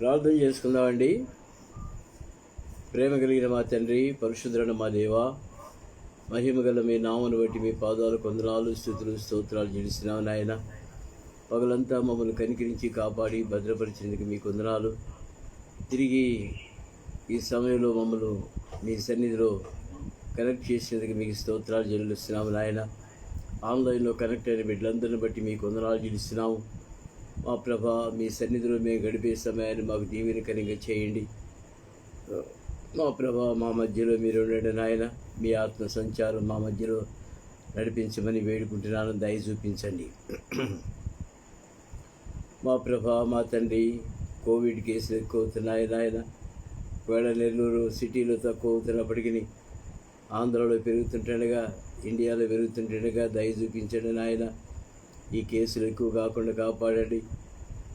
ప్రార్థన చేసుకుందామండి. ప్రేమ కలిగిన మా తండ్రి, పరిశుద్ధుడైన మా దేవ, మహిమ గల మీ నామను బట్టి మీ పాదాలు కొందనాలు, స్తుతులు, స్తోత్రాలు చెల్లిస్తున్నాం నాయన. పగలంతా మమ్మల్ని కనికరించి కాపాడి భద్రపరిచినందుకు మీ కొందనాలు. తిరిగి ఈ సమయంలో మమ్మల్ని మీ సన్నిధిలో కనెక్ట్ చేసినందుకు మీకు స్తోత్రాలు చెల్లిస్తున్నాము నాయన. ఆన్లైన్లో కనెక్ట్ అయిన బిడ్డలందరిని బట్టి మీకు వందనాలు చెల్లిస్తున్నాము. మా ప్రభా, మీ సన్నిధిలో మేము గడిపే సమయాన్ని మాకు దీవెనకరంగా చేయండి. మా ప్రభా, మా మధ్యలో మీరు ఉండండి నాయన. మీ ఆత్మ సంచారం మా మధ్యలో నడిపించమని వేడుకుంటున్నాను. దయ చూపించండి. మా ప్రభా, మా తండ్రి, కోవిడ్ కేసులు ఎక్కువ అవుతున్నాయి నాయన. వేళ నెల్లూరు సిటీలో తక్కువ అవుతున్నప్పటికీ ఆంధ్రలో పెరుగుతుంటుండగా, ఇండియాలో పెరుగుతుంటుండగా దయ చూపించండి నాయన. ఈ కేసులు ఎక్కువ కాకుండా కాపాడండి.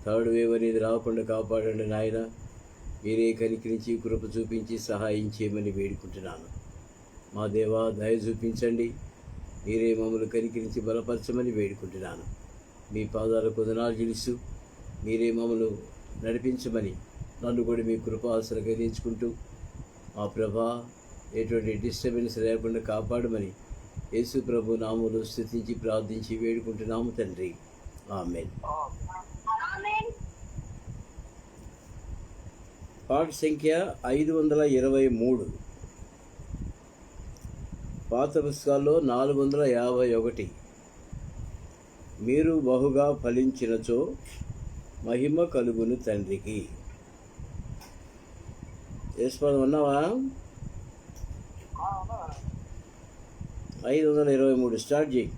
థర్డ్ వేవ్ అనేది రాకుండా కాపాడండి నాయన. మీరే కనికరించి కృప చూపించి సహాయం చేయమని వేడుకుంటున్నాను. మా దేవా, దయ చూపించండి. మీరే మమ్మల్ని కనికరించి బలపరచమని వేడుకుంటున్నాను. మీ పాదాలకు వందనాలు చెల్లిస్తూ మీరే మమ్మల్ని నడిపించమని నన్ను కూడా మీ కృపాసన గణించుకుంటూ మా ప్రభా, ఎటువంటి డిస్టర్బెన్స్ లేకుండా కాపాడమని యేసు ప్రభు నామములో స్తుతించి ప్రార్థించి వేడుకుంటున్నాము తండ్రి. ఆమేన్. పాట సంఖ్య 523. పాత పుస్తకాల్లో 451. మీరు బహుగా ఫలించినచో మహిమ కలుగును తండ్రికి. యేసుపాదం అన్నావా? 523 స్టార్ట్ చేయి.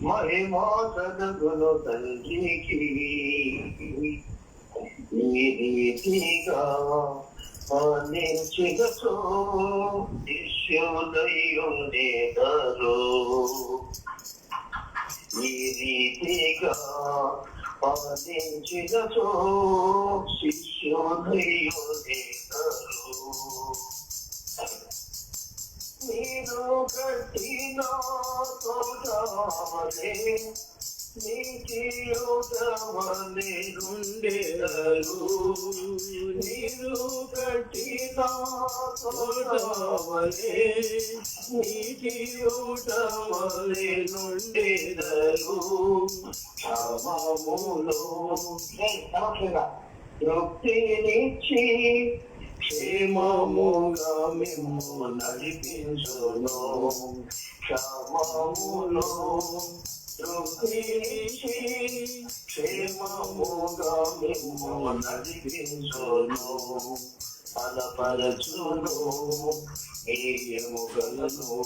మహిమా కలుగును తండ్రికి. ఈ రీతిగా పాలించినచో శిష్యులై ఉండేదారు. ఈ రీతిగా పాలించినచో శిష్యులై ఉండేదారు. మీరు కట్టిన తోటవలే నీటియుటవలే నుండెదరు. మీరు కట్టిన తోటవలే నీటియుటవలే నుండెదరు. క్షమములో తృప్తినిచ్చి క్షేమముగా మిమ్ము నడిపించును. క్షమములో తృప్తినిచ్చి క్షేమముగా మిమ్ము నడిపించును. బలపరచును మీ ఎముకలను,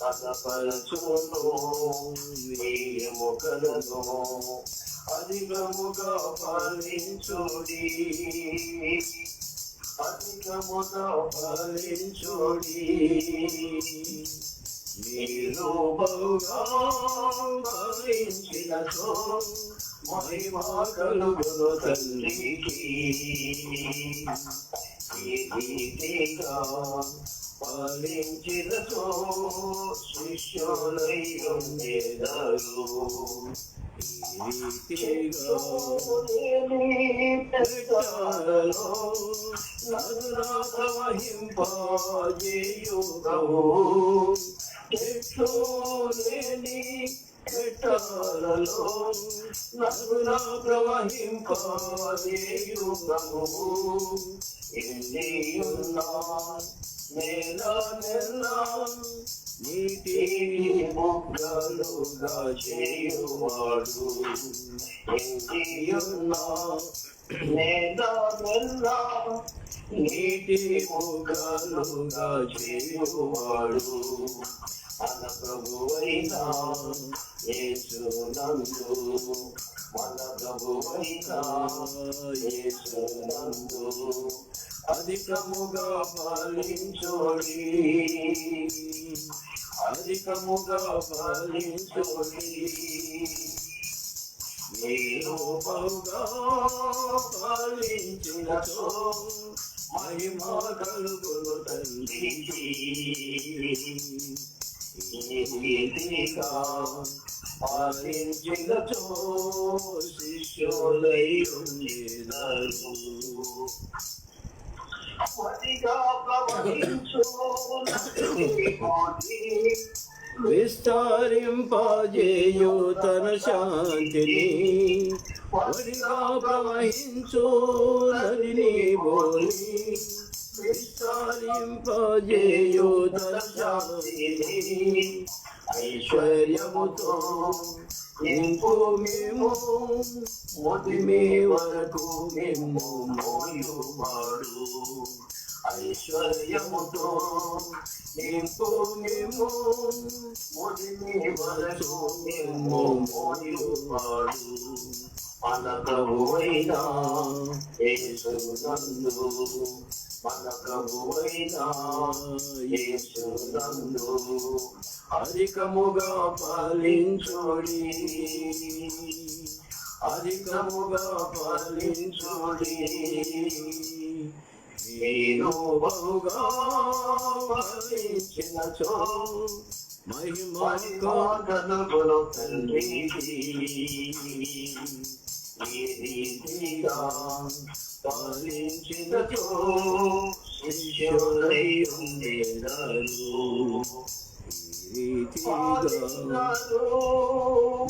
బలపరచును మీ ఎముకలను. అధికముగా ఫలించుడి, అధికముగా ఫలించుడి. మీరు బహుగా ఫలించినచో మహిమా కలుగును తండ్రికి. ఈ రీతిగా ఫలించినచో శిష్యులై ఉండేదారు. ప్రవహింపజేయుగవు లేని పెట్టాలలో నగున ప్రవహింపజేయుగవు. ఎన్నియున్నా నేల నెల నీటి మొగ్గలుగా చేయువాడు. ఎన్నియున్నా నేల నెల నీటి మొగ్గలుగా చేయువాడు. మన ప్రభువైన యేసునందు, మన ప్రభువైన యేసునందు అధికముగా ఫలించుడి, అధికముగా ఫలించుడి. మీరు బహుగా ఫలించినచో మహిమ కలుగును తండ్రికి ఈ రీతిగా పాలించినచో శిష్యులై ఉండేదారు మదిగా ప్రవహించు విస్తరింపజేయు తన శాంతిని వడిగా ప్రవహించు నదిని బోలి విస్తరింపజేయు తన శాంతిని ఐశ్వర్యముతో నింపు మేము మొదిమే వరకు మేము మోయువాడు ఐశ్వర్యముతో నింపు మేము మొదిమే వరకు మేము మోయువాడు మన ప్రభువైన యేసునందు మన ప్రభువైన యేసునందు అధికముగా పాలించుడి అధికముగా పాలించుడి నేను బహుగా పాలించినచో మహిమను తండ్రికి ఈ రీతిగా పాలించినచో శిష్యులై ఉండేదారు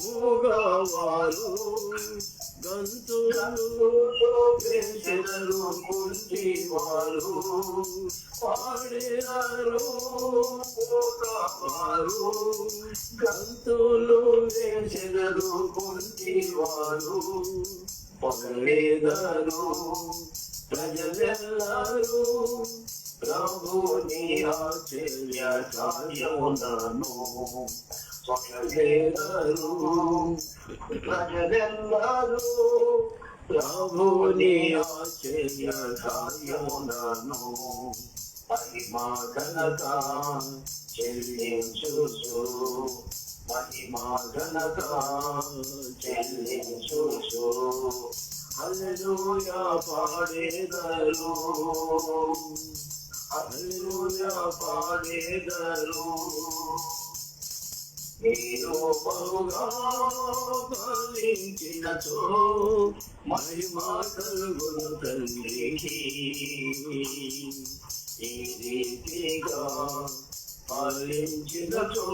మూగవారు గంతులు వేసెదరు కుంటివారు పాడేదారు మూగవారు గంతులు వేసెదరు కుంటివారు పగలేదారు ప్రజలెల్లారు ప్రభుని ఆశ్చర్య కార్యములను స్వకలేదారు ప్రజలెల్లారు ప్రభుని ఆశ్చర్య కార్యములను మహిమా ఘనత చెల్లించు మహిమా ఘనత చెల్లించు హల్లెలూయా పాడేదారు హల్లెలూయా పాడేదారు మీరు బహుగా ఫలించినచో మహిమ కలుగును తండ్రికి ఈ రీతిగా ఫలించినచో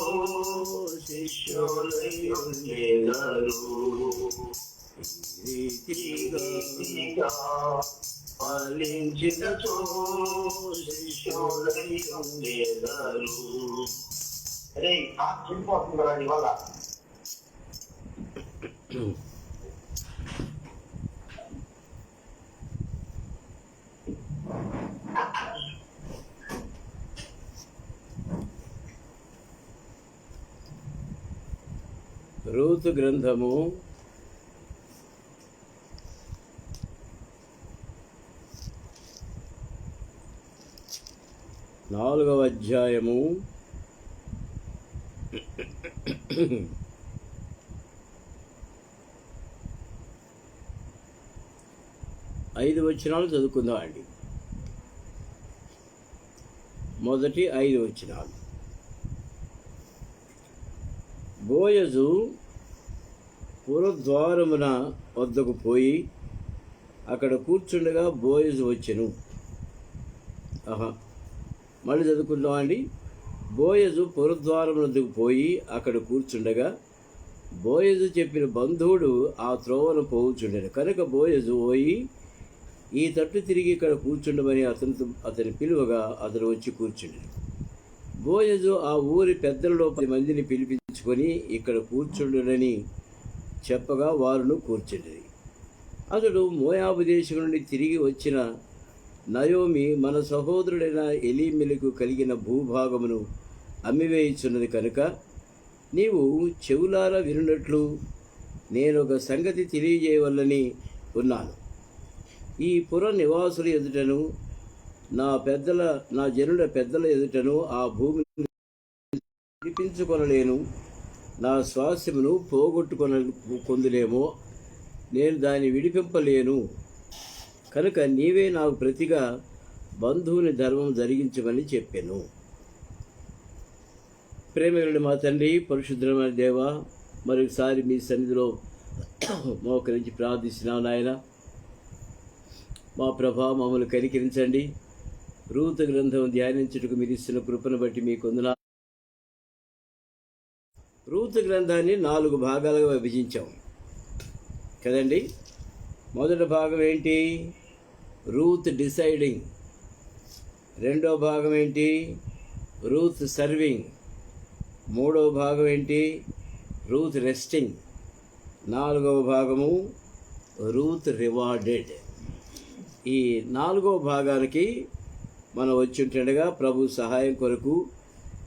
శిష్యులై ఉండేదారు రీతిగా ఫలించినచో శిష్యులై ఉండేదారు. అరే చెడిపోతుంది కదా ఇవాళ రూతు గ్రంథము 4వ అధ్యాయము 5 వచనాలు చదువుకుందాం అండి. మొదటి 5 వచనాలు. బోయజు పురద్వారమున వద్దకు పోయి అక్కడ కూర్చుండగా బోయజు వచ్చెను. మళ్ళీ చదువుకుందాం అండి. బోయజు పురద్వారం వద్దకు పోయి అక్కడ కూర్చుండగా బోయజు చెప్పిన బంధువుడు ఆ త్రోవను పోవుచుండెను. కనుక బోయజు పోయి ఈ తట్టు తిరిగి ఇక్కడ కూర్చుండమని అతని పిలువగా అతను వచ్చి కూర్చుండెను. బోయజు ఆ ఊరి పెద్దలలో 10 మందిని పిలిపించుకొని ఇక్కడ కూర్చుండునని చెప్పగా వారును కూర్చుండేది. అతడు మోయాబు దేశం నుండి తిరిగి వచ్చిన నయోమి మన సహోదరుడైన ఎలీమెలకు కలిగిన భూభాగమును అమ్మివేయుచున్నది కనుక నీవు చెవులారా వినున్నట్లు నేను ఒక సంగతి తెలియజేయవల్లని ఉన్నాను. ఈ పుర నివాసుల ఎదుటను నా జనుల పెద్దల ఎదుటను ఆ భూమిని విడిపించుకొనలేను, నా స్వాస్థ్యమును పోగొట్టుకొందులేమో, నేను దాన్ని విడిపింపలేను. కనుక నీవే నాకు ప్రతిగా బంధువుని ధర్మం జరిగించమని చెప్పాను. ప్రేమగలుడు మా తండ్రి, పరిశుద్ధమైన దేవ, మరొకసారి మీ సన్నిధిలో మోకరించి ప్రార్థిస్తున్నాం నాయన. మా ప్రభా, మమ్మల్ని కనికరించండి. రూతు గ్రంథం ధ్యానించుటకు మీరు ఇస్తున్న కృపను బట్టి మీకు వందనాలు. రూతు గ్రంథాన్ని 4 భాగాలుగా విభజించాం కదండి. మొదటి భాగం ఏంటి? Ruth deciding. రెండో భాగం ఏంటి? Ruth serving. మూడవ భాగం ఏంటి? Ruth resting. 4వ భాగము రూత్ రివార్డెడ్. ఈ 4వ భాగానికి మనం వచ్చింటుండగా ప్రభు సహాయం కొరకు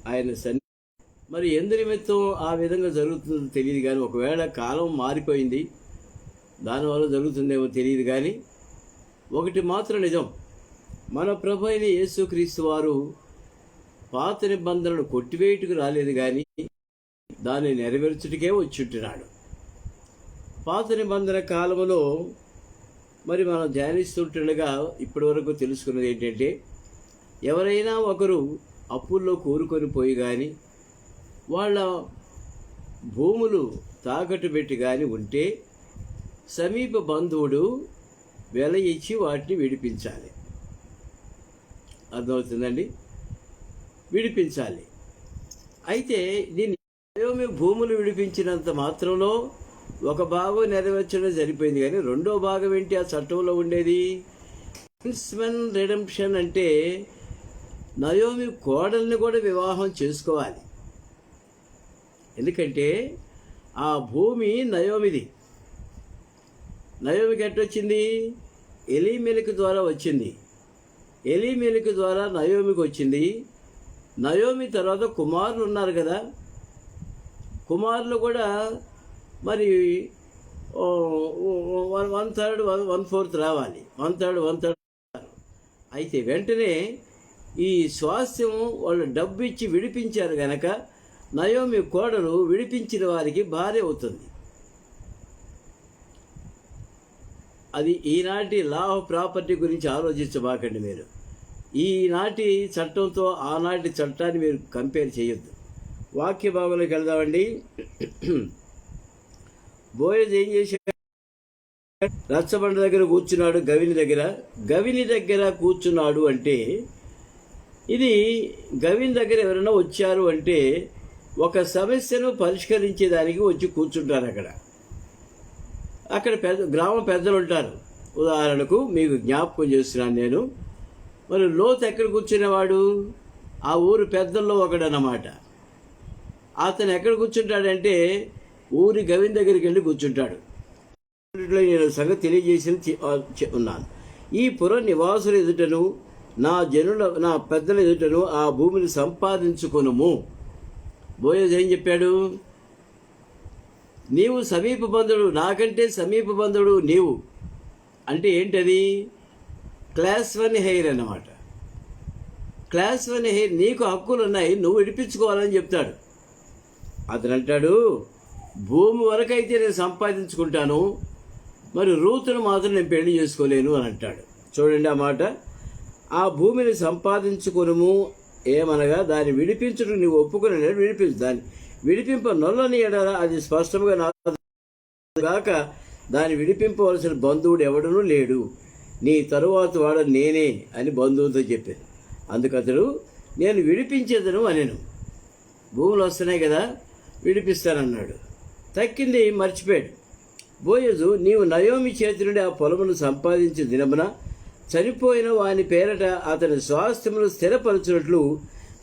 ఆయన మరి ఎందు నిమిత్తం ఆ విధంగా జరుగుతుందో తెలియదు, కానీ ఒకవేళ కాలం మారిపోయింది దానివల్ల జరుగుతుందేమో తెలియదు, కానీ ఒకటి మాత్రం నిజం, మన ప్రభు అయిన యేసుక్రీస్తు వారు పాత నిబంధనలను కొట్టివేయుటకు రాలేదు, కానీ దాన్ని నెరవేర్చుటకే వచ్చుంటున్నాడు. పాత నిబంధన కాలంలో మరి మనం ధ్యానిస్తుంటుండగా ఇప్పటి వరకు తెలుసుకున్నది ఏంటంటే, ఎవరైనా ఒకరు అప్పుల్లో కూరుకొని పోయి కానీ వాళ్ళ భూములు తాకట్టు పెట్టి కానీ ఉంటే సమీప బంధువుడు వెల ఇచ్చి వాటిని విడిపించాలి. అర్థమవుతుందండి? విడిపించాలి. అయితే దీన్ని భూములు విడిపించినంత మాత్రంలో ఒక భాగం నెరవేర్చడం సరిపోయింది, కానీ రెండో భాగం ఏంటి ఆ చట్టంలో ఉండేది? కిన్స్మన్ రిడెంప్షన్ అంటే నయోమి కోడల్ని కూడా వివాహం చేసుకోవాలి. ఎందుకంటే ఆ భూమి నయోమిది. నయోమికి ఎట్టొచ్చింది? ఎలీమెలెకు ద్వారా వచ్చింది. ఎలీమెలెకు ద్వారా నయోమికి వచ్చింది. నయోమి తర్వాత కుమారులు ఉన్నారు కదా, కుమారులు కూడా మరి 1/3 1/4 రావాలి, 1/3 అయితే వెంటనే ఈ స్వాస్థ్యం వాళ్ళు డబ్బు ఇచ్చి విడిపించారు గనక నయోమి కోడలు విడిపించిన వారికి భార్య అవుతుంది. అది ఈనాటి లా ఆఫ్ ప్రాపర్టీ గురించి ఆలోచించబాకండి మీరు. ఈనాటి చట్టంతో ఆనాటి చట్టాన్ని మీరు కంపేర్ చేయొద్దు. వాక్య భాగంలోకి వెళ్దామండి. బోయజ్ ఏం చేశాడు? రచ్చబండ దగ్గర కూర్చున్నాడు, గవిని దగ్గర కూర్చున్నాడు అంటే ఇది గవిని దగ్గర ఎవరైనా వచ్చారు అంటే ఒక సమస్యను పరిష్కరించేదానికి వచ్చి కూర్చుంటారు. అక్కడ గ్రామ పెద్దలు ఉంటారు. ఉదాహరణకు మీకు జ్ఞాపకం చేస్తున్నాను నేను. మరి లోతు ఎక్కడ కూర్చునేవాడు? ఆ ఊరు పెద్దల్లో ఒకడన్నమాట. అతను ఎక్కడ కూర్చుంటాడంటే ఊరి గవిని దగ్గరికి వెళ్ళి కూర్చుంటాడు. నేను సంగతి తెలియజేసి ఉన్నాను. ఈ పుర నివాసుల ఎదుటను నా పెద్దల ఎదుటను ఆ భూమిని సంపాదించుకొనుము. బోయజ్ ఏం చెప్పాడు? నీవు సమీప బంధుడు, నాకంటే సమీప బంధుడు నీవు అంటే ఏంటది? క్లాస్ 1 హెయిర్ అన్నమాట. క్లాస్ 1 హెయిర్, నీకు హక్కులు ఉన్నాయి, నువ్వు విడిపించుకోవాలని చెప్తాడు. అతను అంటాడు, భూమి వరకు అయితే నేను సంపాదించుకుంటాను, మరి రూతును మాత్రం నేను పెళ్లి చేసుకోలేను అని అంటాడు. చూడండి ఆ మాట. ఆ భూమిని సంపాదించుకొనుము ఏమనగా దాన్ని విడిపించుటకు నీవు ఒప్పుకుని విడిపించు, దాన్ని విడిపింప నొల్లని ఎడల అది స్పష్టంగా గాక దాన్ని విడిపింపవలసిన బంధువుడు ఎవడనూ లేడు, నీ తరువాత వాడ నేనే అని బంధువుతో చెప్పాను. అందుకతడు నేను విడిపించేదను అనెను. భూములు వస్తున్నాయి కదా, విడిపిస్తానన్నాడు. తక్కింది మర్చిపోయాడు. బోయజు, నీవు నయోమి చేతి నుండి ఆ పొలమును సంపాదించిన దినమున చనిపోయిన వాని పేరట అతని స్వాస్థ్యములు స్థిరపరచినట్లు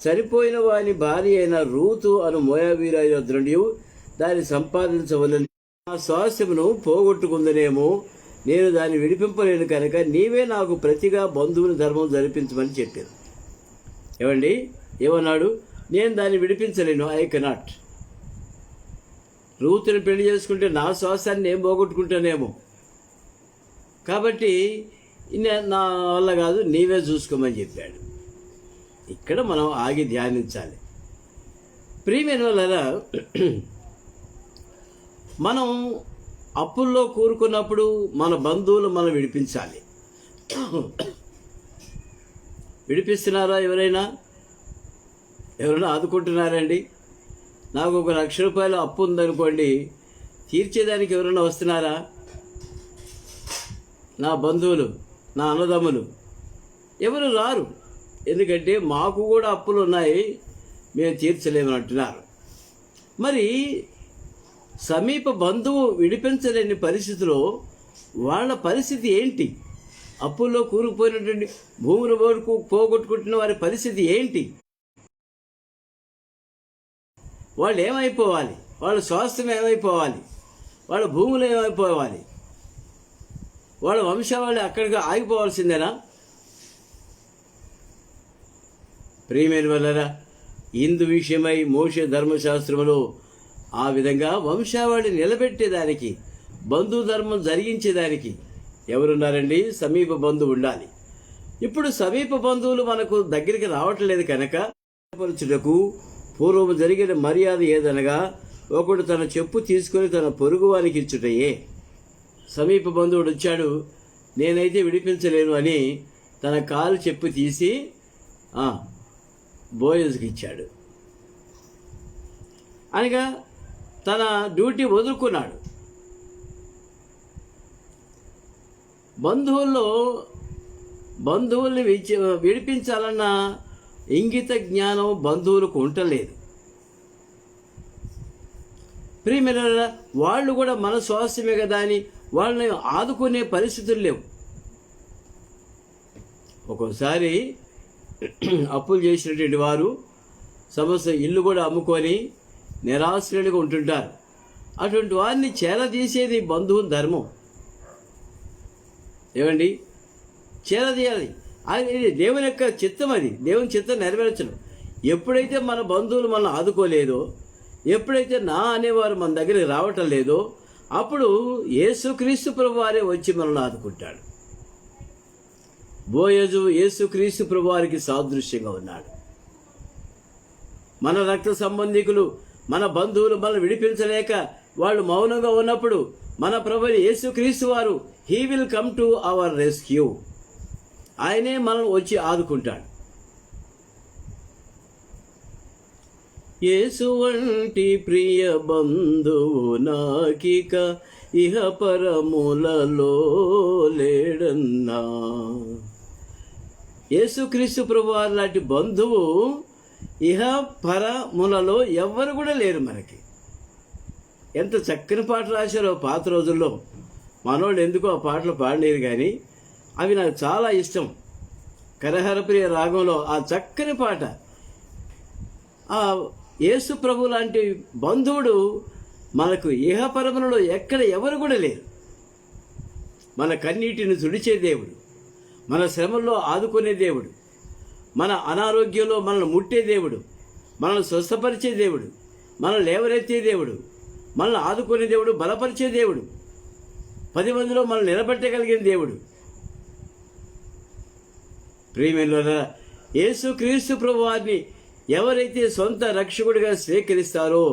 చనిపోయిన వాని భార్య అయిన రూతు అను మోయాబీరాయు నుండి దాన్ని సంపాదించవలని ఆ స్వాస్థ్యమును పోగొట్టుకుందనేమో, నేను దాన్ని విడిపింపలేను కనుక నీవే నాకు ప్రతిగా బంధువుని ధర్మం జరిపించమని చెప్పాను. ఏమండి ఏమన్నాడు? నేను దాన్ని విడిపించలేను, ఐ కెనాట్. రూతుని పెళ్లి చేసుకుంటే నా స్వాస్థ్యాన్ని నేను పోగొట్టుకుంటానేమో, కాబట్టి నా వల్ల కాదు, నీవే చూసుకోమని చెప్పాడు. ఇక్కడ మనం ఆగి ధ్యానించాలి. ప్రియమైన వాళ్ళరా, మనం అప్పుల్లో కూరుకున్నప్పుడు మన బంధువులు మనం విడిపించాలి. విడిపిస్తున్నారా? ఎవరైనా ఆదుకుంటున్నారండి? నాకు 1,00,000 రూపాయలు అప్పు ఉందనుకోండి, తీర్చేదానికి ఎవరైనా వస్తున్నారా? నా బంధువులు, నా అన్నదమ్ములు ఎవరు రారు. ఎందుకంటే మాకు కూడా అప్పులు ఉన్నాయి, మేము తీర్చలేమని అంటున్నారు. మరి సమీప బంధువు విడిపించలేని పరిస్థితిలో వాళ్ళ పరిస్థితి ఏంటి? అప్పుల్లో కూరుకుపోయినటువంటి భూముల వరకు పోగొట్టుకుంటున్న వారి పరిస్థితి ఏంటి? వాళ్ళు ఏమైపోవాలి? వాళ్ళ స్వాస్థ్యం ఏమైపోవాలి? వాళ్ళ భూములు ఏమైపోవాలి? వాళ్ళ వంశావళి అక్కడికి ఆగిపోవాల్సిందేనా? ప్రియమైన వాళ్ళరా, ఇందు విషయమై మోషే ధర్మశాస్త్రములో ఆ విధంగా వంశావళి నిలబెట్టేదానికి, బంధుధర్మం జరిగించేదానికి ఎవరున్నారండి? సమీప బంధువు ఉండాలి. ఇప్పుడు సమీప బంధువులు మనకు దగ్గరికి రావట్లేదు కనుక పరచుటకు పూర్వము జరిగిన మర్యాద ఏదనగా ఒకడు తన చెప్పు తీసుకొని తన పొరుగువానికి ఇచ్చుటయే. సమీప బంధువుడు వచ్చాడు, నేనైతే విడిపించలేను అని తన కాలు చెప్పు తీసి బోయజ్కి ఇచ్చాడు. అనగా తన డ్యూటీ వదులుకున్నాడు. బంధువుల్ని విడిపించాలన్న ఇంగిత జ్ఞానం బంధువులకు ఉండలేదు. ప్రియమైన వాళ్ళు కూడా మన స్వాస్థ్యమే కదా అని వాళ్ళని ఆదుకునే పరిస్థితులు లేవు. ఒక్కోసారి అప్పులు చేసినటువంటి వారు సమస్య ఇల్లు కూడా అమ్ముకొని నిరాశ్రయులుగా ఉంటుంటారు. అటువంటి వారిని చేరదీసేది బంధువుల ధర్మం. ఏమండి, చేరదీయాలి. అది దేవుని యొక్క చిత్తం, అది దేవుని చిత్తం నెరవేర్చడం. ఎప్పుడైతే మన బంధువులు మనల్ని ఆదుకోలేదో, ఎప్పుడైతే నా అనేవారు మన దగ్గరికి రావటం లేదో, అప్పుడు యేసుక్రీస్తు ప్రభు వారే వచ్చి మనల్ని ఆదుకుంటాడు. బోయజు యేసుక్రీస్తు ప్రభు వారికి సాదృశ్యంగా ఉన్నాడు. మన రక్త సంబంధికులు, మన బంధువులు మనల్ని విడిపించలేక వాళ్ళు మౌనంగా ఉన్నప్పుడు మన ప్రభు యేసుక్రీస్తు వారు he will come to our rescue. ఆయనే మనం వచ్చి ఆదుకుంటాడు. యేసు వంటి ప్రియ బంధువు నాకిక ఇహ పరములలో లేడన్నా. యేసుక్రీస్తు ప్రభువారు లాంటి బంధువు ఇహ పరములలో ఎవ్వరు కూడా లేరు మనకి. ఎంత చక్కని పాట రాశారో పాత రోజుల్లో. మనోళ్ళు ఎందుకో ఆ పాటలు పాడలేరు, కానీ అవి నాకు చాలా ఇష్టం. కరహరప్రియ రాగంలో ఆ చక్కని పాట. ఆ యేసు ప్రభు లాంటి బంధువుడు మనకు ఇహపరములలో ఎక్కడ ఎవరు కూడా లేరు. మన కన్నీటిని తుడిచే దేవుడు, మన శ్రమల్లో ఆదుకునే దేవుడు, మన అనారోగ్యంలో మనల్ని ముట్టే దేవుడు, మనల్ని స్వస్థపరిచే దేవుడు, మనల్ని లేవనెత్తే దేవుడు, మనల్ని ఆదుకునే దేవుడు, బలపరిచే దేవుడు, 10 మందిలో మనల్ని నిలబెట్టగలిగిన దేవుడు. ప్రియమైన యేసుక్రీస్తు ప్రభు వారిని ఎవరైతే సొంత రక్షకుడిగా స్వీకరిస్తారో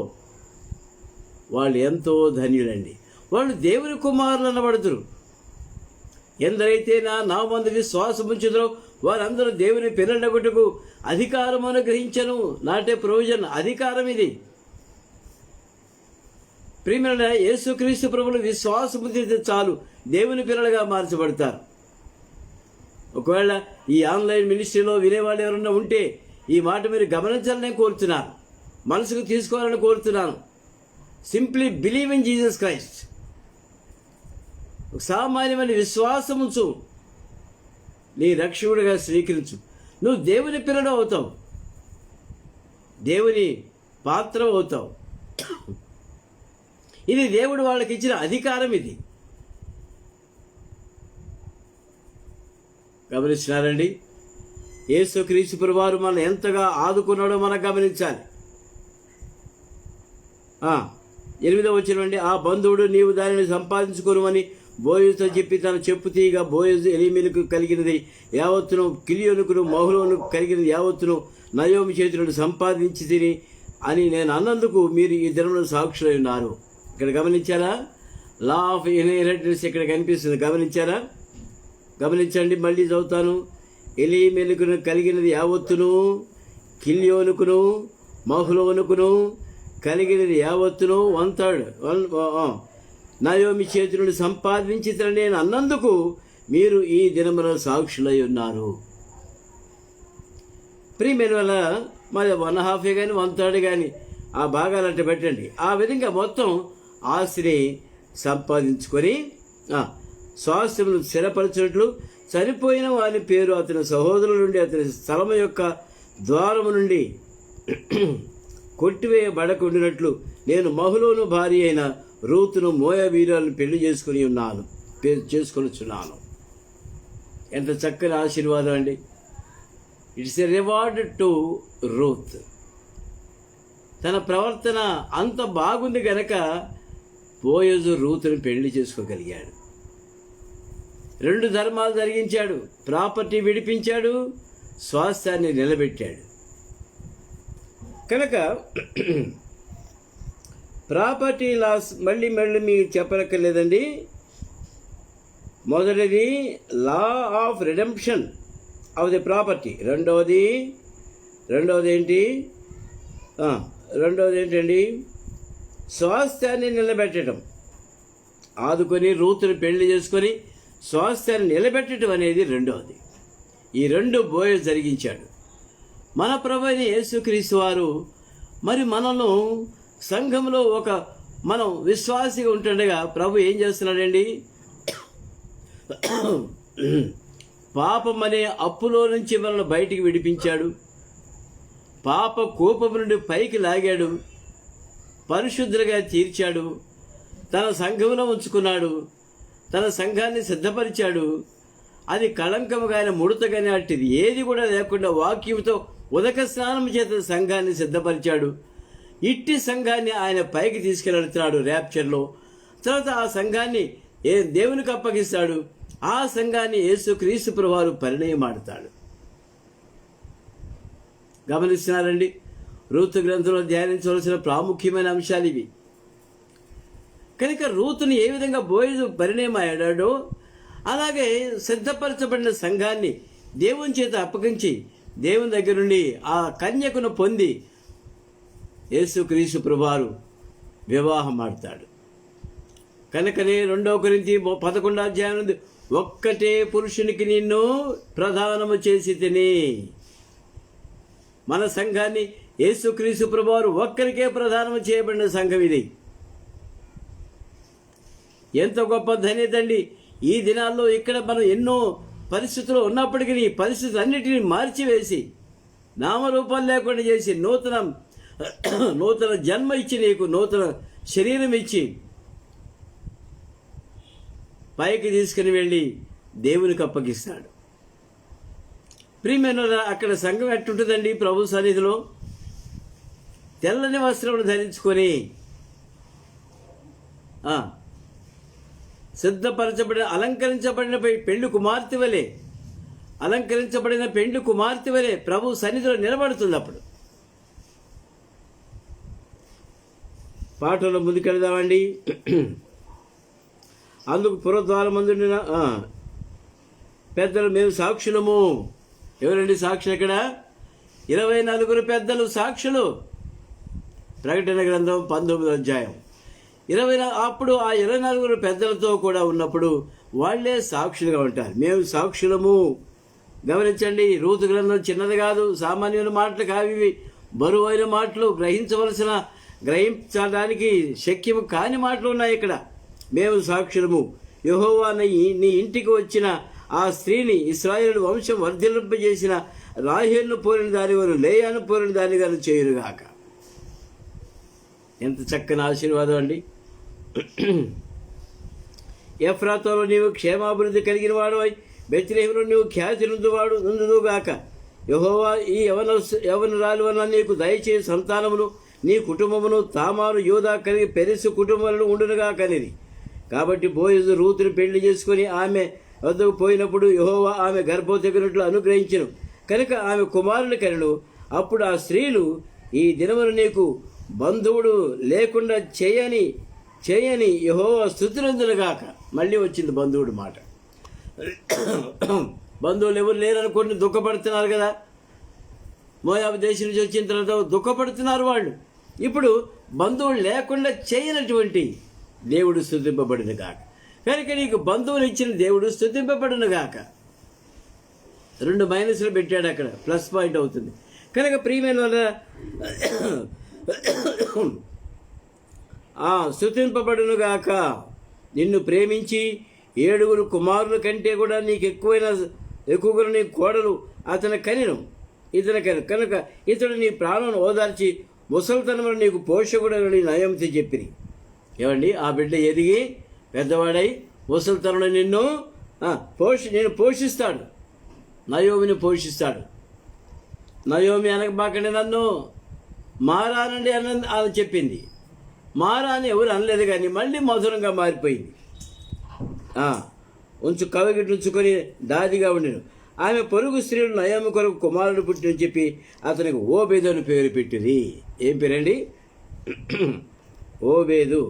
వాళ్ళు ఎంతో ధన్యులండి. వాళ్ళు దేవుని కుమారులు అనబడుతురు. ఎందరైతే నా నామందు విశ్వాసం ఉంచుదరో వారందరూ దేవుని పిల్లలగుటకు అధికారం అనుగ్రహించను. నాటే ప్రొవిజన్, అధికారం ఇది. ప్రియమైన యేసుక్రీస్తు ప్రభువులు విశ్వాసం ఉంచితే చాలు దేవుని పిల్లలుగా మార్చబడతారు. ఒకవేళ ఈ ఆన్లైన్ మినిస్ట్రీలో వినేవాళ్ళు ఎవరన్నా ఉంటే ఈ మాట మీరు గమనించాలని కోరుతున్నాను, మనసుకు తీసుకోవాలని కోరుతున్నాను. Simply believe in Jesus Christ. సామాన్యమైన విశ్వాసం ఉంచు, నీ రక్షకుడిగా స్వీకరించు. నువ్వు దేవుని పిల్లడు అవుతావు, దేవుని పాత్ర అవుతావు. ఇది దేవుడు వాళ్ళకి ఇచ్చిన అధికారం. ఇది గమనిస్తున్నారండి. యేసుక్రీస్తు ప్రభువారు మనం ఎంతగా ఆదుకున్నాడో మనం గమనించాలి. 8వ వచనం, ఆ బంధువుడు నీవు దానిని సంపాదించుకోనుమని బోయజుతో చెప్పి తన చెప్పు తీయగా బోయజు ఎలీమెలకు కలిగినది యావత్తును, కిలియోనుకును మహులోనుకు కలిగినది యావత్తును నయోమి చేతులను సంపాదించి తిని అని నేను అన్నందుకు మీరు ఈ దినంలో సాక్షులై ఉన్నారు. ఇక్కడ గమనించారా? లా ఆఫ్ ఇన్హెరిటెన్స్ ఇక్కడ కనిపిస్తుంది. గమనించారా? గమనించండి, మళ్ళీ చదువుతాను. ఎలీమెలుకును కలిగినది యావత్తును, కిల్యోనుకును మహులోనుకును కలిగినది యావత్తును నయోమి చేతి నుండి సంపాదించితని నేను అన్నందుకు మీరు ఈ దినమున సాక్షులై ఉన్నారు. ప్రియమైన వల్ల మరి 1/2 కానీ 1/3 కానీ ఆ భాగాలు అట్ట పెట్టండి. ఆ విధంగా మొత్తం ఆస్తిని సంపాదించుకొని స్వాస్థ్యమును స్థిరపరచినట్లు చనిపోయిన వారి పేరు అతని సహోదరుల నుండి అతని స్థలము యొక్క ద్వారము నుండి కొట్టివేయబడకుండినట్లు నేను మహులోను భార్య అయిన రూతును మోయాబీరాలను పెళ్లి చేసుకొనిచున్నాను. ఎంత చక్కని ఆశీర్వాదం అండి. It's a reward to Ruth. తన ప్రవర్తన అంత బాగుంది గనక బోయజు రూతును పెళ్లి చేసుకోగలిగాడు. 2 ధర్మాలు జరిగించాడు. ప్రాపర్టీ విడిపించాడు, స్వాస్థ్యాన్ని నిలబెట్టాడు. కనుక ప్రాపర్టీ లాస్ మళ్ళీ మీకు చెప్పనక్కర్లేదండి. మొదటిది law of redemption of the property. రెండవది ఏంటండి? స్వాస్థ్యాన్ని నిలబెట్టడం. ఆదుకొని రూతుని పెళ్లి చేసుకొని స్వాస్థ్యాన్ని నిలబెట్టడం అనేది రెండవది. ఈ 2 బోయజు జరిగించాడు. మన ప్రభు అయిన యేసుక్రీస్తు వారు మరి మనను సంఘంలో మనం విశ్వాసిగా ఉంటుండగా ప్రభు ఏం చేస్తున్నాడండి? పాపం అనే అప్పులో నుంచి మనల్ని బయటికి విడిపించాడు. పాప కోపం నుండి పైకి లాగాడు. పరిశుద్ధులుగా తీర్చాడు. తన సంఘంలో ఉంచుకున్నాడు. తన సంఘాన్ని సిద్ధపరిచాడు. అది కళంకము కానీ ముడత కానీ అట్టిది ఏది కూడా లేకుండా వాక్యంతో ఉదక స్నానం చేత సంఘాన్ని సిద్ధపరిచాడు. ఇట్టి సంఘాన్ని ఆయన పైకి తీసుకెళ్తున్నాడు ర్యాప్చర్లో. తర్వాత ఆ సంఘాన్ని దేవునికి అప్పగిస్తాడు. ఆ సంఘాన్ని యేసుక్రీస్తు ప్రభువారు పరిణయమాడతాడు. గమనిస్తున్నారండి? రూతు గ్రంథంలో ధ్యానించవలసిన ప్రాముఖ్యమైన అంశాలు ఇవి. కనుక రూతుని ఏ విధంగా బోయజు పరిణయమయ్యాడో అలాగే సిద్ధపరచబడిన సంఘాన్ని దేవుని చేత అప్పగించి దేవుని దగ్గర నుండి ఆ కన్యకును పొంది యేసుక్రీస్తు ప్రభువారు వివాహం ఆడతాడు. కనుకనే 2 కొరింథీ 11వ అధ్యాయం నుండి ఒక్కటే పురుషునికి నిన్ను ప్రధానము చేసి తిని. మన సంఘాన్ని యేసుక్రీస్తు ప్రభువారు ఒక్కరికే ప్రధానము చేయబడిన సంఘం ఇది. ఎంత గొప్ప ధన్యత అండి. ఈ దినాల్లో ఇక్కడ మనం ఎన్నో పరిస్థితులు ఉన్నప్పటికీ ఈ పరిస్థితులన్నిటినీ మార్చివేసి నామరూపాలు లేకుండా చేసి నూతన జన్మ ఇచ్చి నీకు నూతన శరీరం ఇచ్చి పైకి తీసుకుని వెళ్ళి దేవునికి అప్పగిస్తాడు. ప్రియమైన అక్కడ సంఘం ఎట్టుంటుందండి? ప్రభు సన్నిధిలో తెల్లని వస్త్రములు ధరించుకొని సిద్ధపరచబడిన అలంకరించబడిన పెండ్లి కుమార్తె వలె ప్రభు సన్నిధిలో నిలబడుతుంది. అప్పుడు పాటలో ముందుకెళ్దామండి. అందుకు పురద్వారమందుండిన పెద్దలు మేము సాక్షులము. ఎవరండి సాక్షులు? ఇక్కడ 24 పెద్దలు సాక్షులు. ప్రకటన గ్రంథం 19వ అధ్యాయం 20. అప్పుడు ఆ 24 పెద్దలతో కూడా ఉన్నప్పుడు వాళ్లే సాక్షులుగా ఉంటారు. మేము సాక్షులము. గమనించండి, రూతు గ్రంథం చిన్నది కాదు, సామాన్యుల మాటలు కావి, బరువైన మాటలు, గ్రహించడానికి శక్యము కాని మాటలు ఉన్నాయి ఇక్కడ. మేము సాక్షులము. యెహోవా నీ ఇంటికి వచ్చిన ఆ స్త్రీని ఇశ్రాయేలు వంశం వర్ధిల్లింపజేసిన రాహేలును పోలిన దాని వారు లేయాను పోలిన దాని గారు చేయురుగాక. ఎంత చక్కని ఆశీర్వాదం అండి. ఎఫ్రాతాలో నీవు క్షేమాభివృద్ధి కలిగిన వాడవై బెత్లెహేములో నీవు ఖ్యాతి నుందుగాక. యెహోవా ఈ యవనురాలి వలన నీకు దయచేసి సంతానమును నీ కుటుంబమును తామారు యోధా కలిగి పెరిసు కుటుంబాలను ఉండునుగా కనిది. కాబట్టి బోయజు రూతుని పెళ్లి చేసుకుని ఆమె వద్దకు పోయినప్పుడు యెహోవా ఆమె గర్భవతిగినట్లు అనుగ్రహించెను కనుక ఆమె కుమారుని కనెను. అప్పుడు ఆ స్త్రీలు ఈ దినమున నీకు బంధువుడు లేకుండా చేయని యెహోవా స్తుతినందునుగాక. మళ్ళీ వచ్చింది బంధువుడు మాట. బంధువులు ఎవరు లేరనుకోండి దుఃఖపడుతున్నారు కదా. మోయాబు దేశం నుంచి వచ్చిన తర్వాత దుఃఖపడుతున్నారు వాళ్ళు. ఇప్పుడు బంధువులు లేకుండా చేయనటువంటి దేవుడు స్తుతింపబడును గాక. కనుక నీకు బంధువులు ఇచ్చిన దేవుడు స్తుతింపబడును గాక. 2 మైనస్లు పెట్టాడు, అక్కడ ప్లస్ పాయింట్ అవుతుంది. కనుక ప్రియమైన వల్ల స్తుతింపబడును గాక. నిన్ను ప్రేమించి 7 కుమారుల కంటే కూడా నీకు ఎక్కువగా నీ కోడలు అతని కనిను కనుక ఇతడు నీ ప్రాణం ఓదార్చి ముసలితనంలో నీకు పోషకుడని నయంతి చెప్పిరి. ఏమండి, ఆ బిడ్డ ఎదిగి పెద్దవాడై ముసలితనంలో నేను పోషిస్తాడు. నయోమిని పోషిస్తాడు. నయోమి అనబాకండి, నన్ను మారానండి అని చెప్పింది. మారా అని ఎవరు అనలేదు, కానీ మళ్ళీ మధురంగా మారిపోయింది. కవిగిట్టు ఉంచుకొని దాదిగా ఉండేను. ఆమె పొరుగు స్త్రీలు నయోమి కొరకు కుమారుడు పుట్టినని చెప్పి అతనికి ఓబేదు అని పేరు పెట్టింది. ఏం పేరండి? ఓబేదు.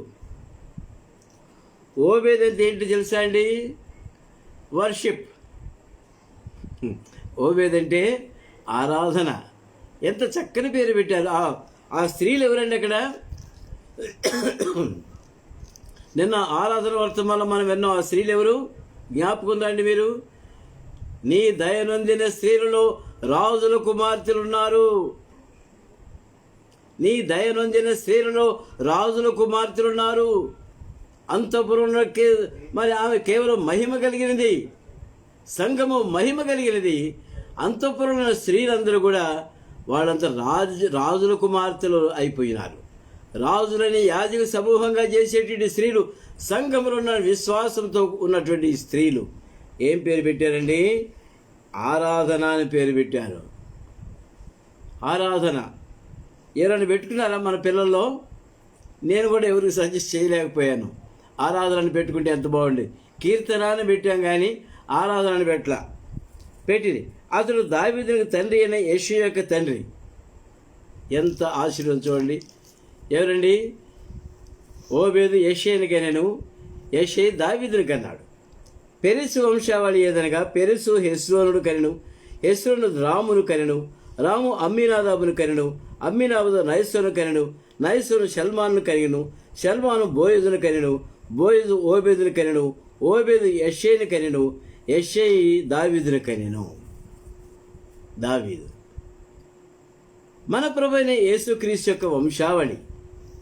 ఓబేదు అంటే ఏంటి తెలుసా అండి? వర్షిప్. ఓబేదు అంటే ఆరాధన. ఎంత చక్కని పేరు పెట్టారు. ఆ స్త్రీలు ఎవరండి అక్కడ? నిన్న ఆరాధన వర్తమానంలో మనం విన్నాం. ఆ స్త్రీలు ఎవరు జ్ఞాపకం అండి మీరు? నీ దయనొందిన స్త్రీలలో రాజుల కుమార్తెలున్నారు. నీ దయనొందిన స్త్రీలలో రాజుల కుమార్తెలున్నారు. అంతఃపురంలో మరి ఆమె కేవలం మహిమ కలిగినది, సంఘము మహిమ కలిగినది. అంతఃపురంలో స్త్రీలందరూ కూడా వాళ్ళంతా రాజుల కుమార్తెలు అయిపోయినారు. రాజులని యాజక సమూహంగా చేసేటువంటి స్త్రీలు, సంఘంలో ఉన్న విశ్వాసంతో ఉన్నటువంటి స్త్రీలు ఏం పేరు పెట్టారండి? ఆరాధన అని పేరు పెట్టారు. ఆరాధన ఎవరైనా పెట్టుకున్నారా మన పిల్లల్లో? నేను కూడా ఎవరికి సజెస్ట్ చేయలేకపోయాను. ఆరాధనని పెట్టుకుంటే ఎంత బాగుండేది. కీర్తన అని పెట్టాం, కానీ ఆరాధనని పెట్టింది. అతడు దావీదునికి తండ్రి అయిన యెషయా యొక్క తండ్రి. ఎంత ఆశీర్వాదం చూడండి. ఎవరండి? ఓబేదు యెషయాని కనెను, యెషయా దావీదుని కన్నాడు. పెరెసు వంశావళి ఏదనగా పెరెసు హెస్రోనుడు కనెను, హెస్రోను రామును కనెను, రాము అమ్మినాదాబును కనెను, అమ్మినాదాబు నయస్సును కనెను, నయస్సును షల్మాను కనెను, షల్మాను బోయజును కనెను, బోయజు ఓబేదును కనెను, ఓబేదు యెషయాని కనెను, యెషయి దావీదును కనెను. దావీదు మన ప్రభువైన యేసుక్రీస్తు యొక్క వంశావళి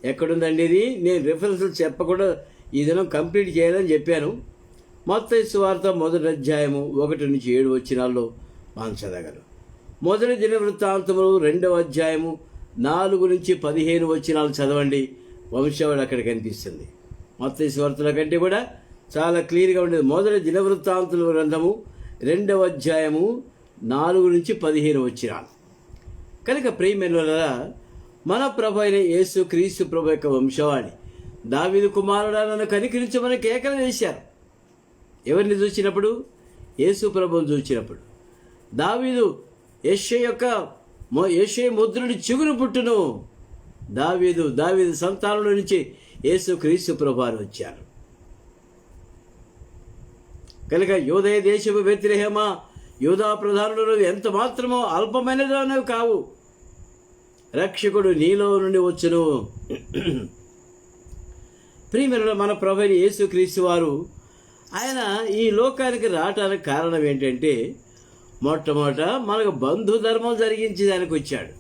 ఎక్కడుందండి? ఇది నేను రిఫరెన్స్లు చెప్పకుండా ఈ దినం కంప్లీట్ చేయాలని చెప్పాను. మత్తయి సువార్త 1వ అధ్యాయము 1 నుంచి 7 వచనాల్లో మనం చదవగలం. మొదటి దినవృత్తాంతములు 2వ అధ్యాయము 4 నుంచి 15 వచనాలు చదవండి. వంశావళి అక్కడ కనిపిస్తుంది. మత్తయి సువార్తల కంటే కూడా చాలా క్లియర్గా ఉండేది. మొదటి దినవృత్తాంతుల గ్రంథము 2వ అధ్యాయము 4 నుంచి 15 వచనాలు. కనుక ప్రియమైనవారా, మన ప్రభు అయిన యేసు క్రీస్తు ప్రభు యొక్క వంశవాణి దావీదు కుమారుడా నన్ను కనికరించమని కేకలు వేశారు. ఎవరిని చూసినప్పుడు? యేసు ప్రభువును చూసినప్పుడు. దావీదు యెషయా ముద్రుడి చిగురు పుట్టును. దావీదు సంతానంలో నుంచి యేసు క్రీస్తు ప్రభువారు వచ్చారు. కనుక యూదయ దేశపు బెత్లెహేమా, యూదా ప్రధానులు ఎంత మాత్రమో అల్పమైనదోనవి కావు. రక్షకుడు నీలో నుండి వచ్చును. ప్రియమైన మన ప్రభు యేసుక్రీస్తు వారు ఆయన ఈ లోకానికి రావటానికి కారణం ఏంటంటే, మొట్టమొదట మనకు బంధుధర్మం జరిగించడానికి వచ్చాడు.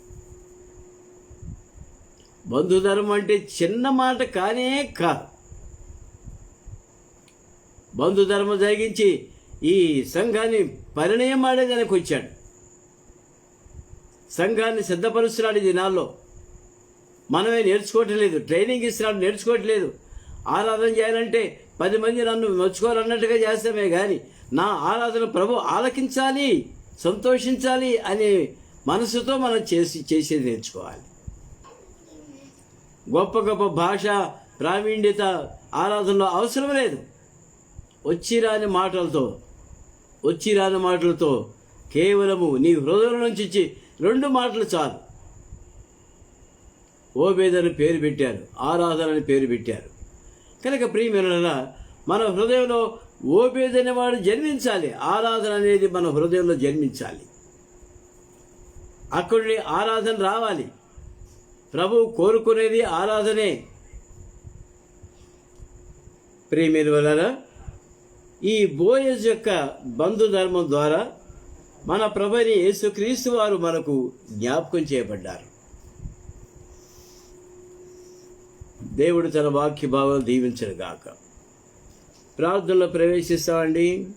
బంధుధర్మం అంటే చిన్న మాట కానే కాదు. బంధుధర్మం జరిగించి ఈ సంఘాన్ని పరిణయం ఆడేదానికి వచ్చాడు. సంఘాన్ని సిద్ధపరుస్తున్నాడు. ఈ దినాల్లో మనమే నేర్చుకోవట్లేదు, ట్రైనింగ్ ఇస్తున్నాడు, నేర్చుకోవట్లేదు. ఆరాధన చేయాలంటే 10 మంది నన్ను మెచ్చుకోవాలన్నట్టుగా చేస్తామే కానీ నా ఆరాధన ప్రభు ఆలకించాలి, సంతోషించాలి అనే మనసుతో మనం చేసేది నేర్చుకోవాలి. గొప్ప గొప్ప భాష ప్రావీణ్యత ఆరాధనలో అవసరం లేదు. వచ్చిరాని మాటలతో కేవలము నీ హృదయం నుంచి ఇచ్చి 2 మాటలు చాలు. ఓబేదని పేరు పెట్టారు, ఆరాధన అని పేరు పెట్టారు. కనుక ప్రియమైన మన హృదయంలో ఓబేద్ అనేవాడు జన్మించాలి. ఆరాధన అనేది మన హృదయంలో జన్మించాలి. అక్కడి ఆరాధన రావాలి. ప్రభువు కోరుకునేది ఆరాధనే. ప్రియమైన వలన ఈ బోయజ్ యొక్క బంధుధర్మం ద్వారా మన ప్రభుని యేసుక్రీస్తు వారు మనకు జ్ఞాపకం చేయబడ్డారు. దేవుడు తన వాక్య భావం దీవించను గాక. ప్రార్థనలో ప్రవేశిస్తామండి.